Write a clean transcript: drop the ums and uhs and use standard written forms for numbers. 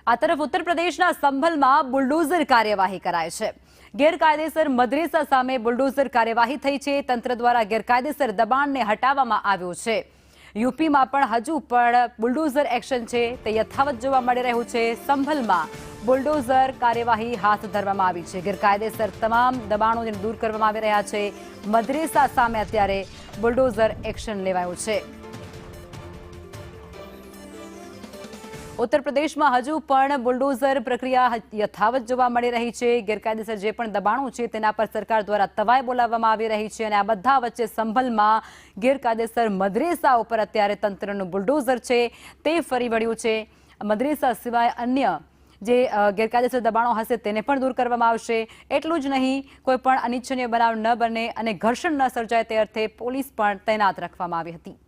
આ તરફ ઉત્તર પ્રદેશના સંભલમાં બુલડોઝર કાર્યવાહી કરાઈ છે। ગેરકાયદેસર મદરેસા સામે બુલડોઝર કાર્યવાહી થઈ છે। તંત્ર દ્વારા ગેરકાયદેસર દબાણને હટાવવામાં આવ્યું છે। યુપીમાં પણ હજુ પણ બુલડોઝર એક્શન છે તે યથાવત જોવા મળી રહ્યું છે। સંભલમાં બુલડોઝર કાર્યવાહી હાથ ધરવામાં આવી છે। ગેરકાયદેસર તમામ દબાણોને દૂર કરવામાં આવી રહ્યા છે। મદરેસા સામે અત્યારે બુલડોઝર એક્શન લેવાયું છે। ઉત્તર પ્રદેશમાં હજુ પણ બુલડોઝર પ્રક્રિયા યથાવત જોવા મળી રહી છે। ગેરકાયદેસર જે પણ દબાણો છે તેના પર સરકાર દ્વારા તવાઈ બોલાવવામાં આવી રહી છે અને આ બધા વચ્ચે સંભલમાં ગેરકાયદેસર મદરેસા ઉપર અત્યારે તંત્રનું બુલડોઝર છે તે ફરી વળ્યું છે। મદરેસા સિવાય અન્ય જે ગેરકાયદેસર દબાણો હશે તેને પણ દૂર કરવામાં આવશે। એટલું જ નહીં, કોઈ પણ અનિચ્છનીય બનાવ ન બને અને ઘર્ષણ ન સર્જાય તે અર્થે પોલીસ પણ તૈનાત રાખવામાં આવી હતી।